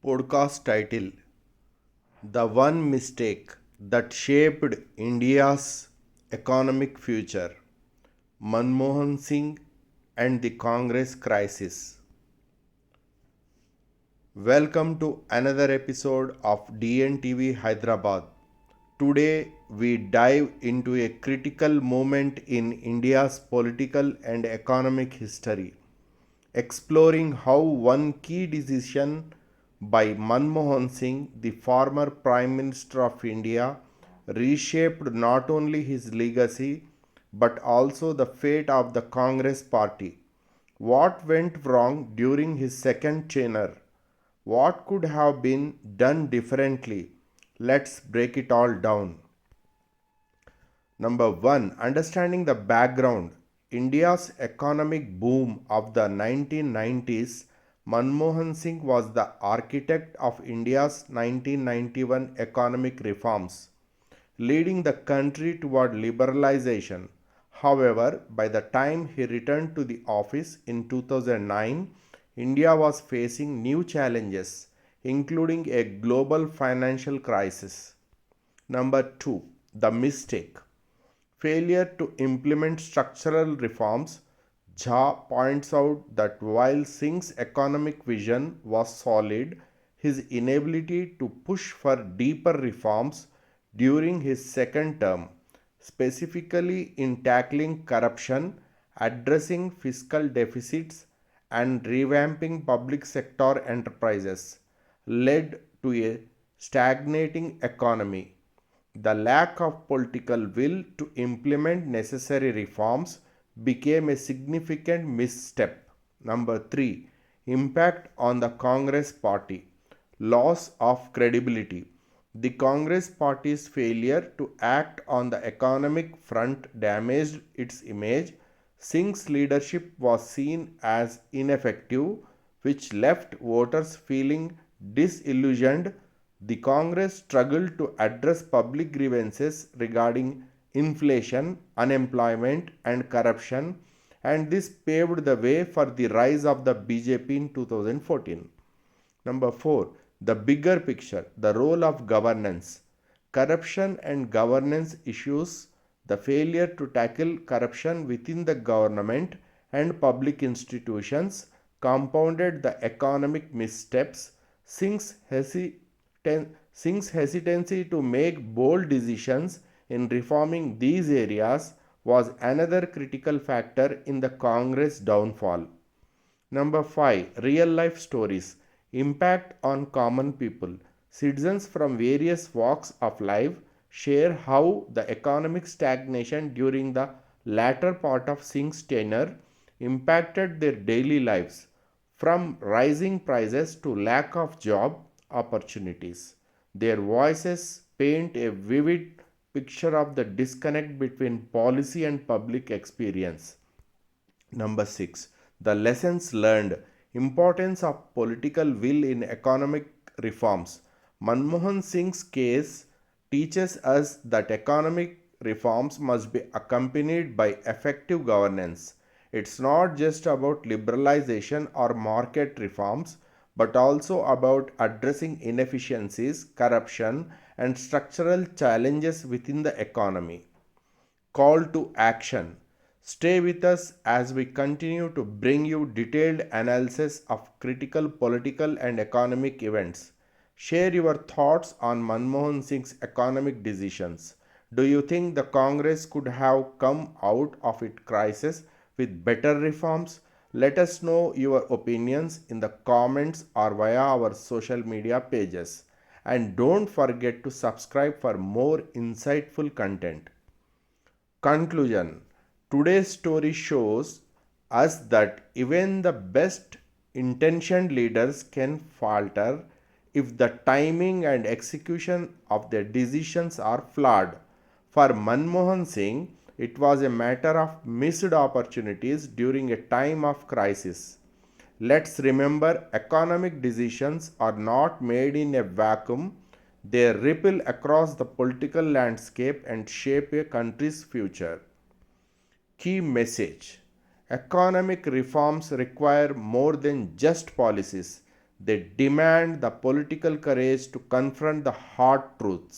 podcast title The One Mistake That Shaped India's Economic Future, Manmohan Singh and the Congress Crisis. Welcome to another episode of DNTV Hyderabad. Today we dive into a critical moment in India's political and economic history, exploring how one key decision by Manmohan Singh, the former Prime Minister of India, reshaped not only his legacy but also the fate of the Congress party. What went wrong during his second tenure? What could have been done differently? Let's break it all down. Number 1. Understanding the background. India's economic boom of the 1990s. Manmohan Singh was the architect of India's 1991 economic reforms, leading the country toward liberalization. However, by the time he returned to the office in 2009, India was facing new challenges, including a global financial crisis. Number 2. The mistake. Failure to implement structural reforms. Jha points out that while Singh's economic vision was solid, his inability to push for deeper reforms during his second term, specifically in tackling corruption, addressing fiscal deficits, and revamping public sector enterprises, led to a stagnating economy. The lack of political will to implement necessary reforms became a significant misstep. Number 3. Impact on the Congress party. Loss of credibility. The Congress party's failure to act on the economic front damaged its image. Singh's leadership was seen as ineffective, which left voters feeling disillusioned. The Congress struggled to address public grievances regarding inflation, unemployment, and corruption, and this paved the way for the rise of the BJP in 2014. Number 4. The bigger picture, the role of governance. Corruption and governance issues. The failure to tackle corruption within the government and public institutions compounded the economic missteps. Singh's hesitancy to make bold decisions in reforming these areas was another critical factor in the Congress downfall. Number 5. Real life stories. Impact on common people. Citizens from various walks of life share how the economic stagnation during the latter part of Singh's tenure impacted their daily lives, from rising prices to lack of job opportunities. Their voices paint a vivid picture of the disconnect between policy and public experience. Number 6. The lessons learned. Importance of political will in economic reforms. Manmohan Singh's case teaches us that economic reforms must be accompanied by effective governance. It's not just about liberalization or market reforms, but also about addressing inefficiencies, corruption, and structural challenges within the economy. Call to action. Stay with us as we continue to bring you detailed analysis of critical political and economic events. Share your thoughts on Manmohan Singh's economic decisions. Do you think the Congress could have come out of its crisis with better reforms? Let us know your opinions in the comments or via our social media pages. And don't forget to subscribe for more insightful content. Conclusion. Today's story shows us that even the best intentioned leaders can falter if the timing and execution of their decisions are flawed. For Manmohan Singh, it was a matter of missed opportunities during a time of crisis. Let's remember, economic decisions are not made in a vacuum. They ripple across the political landscape and shape a country's future. Key message. Economic reforms require more than just policies. They demand the political courage to confront the hard truths.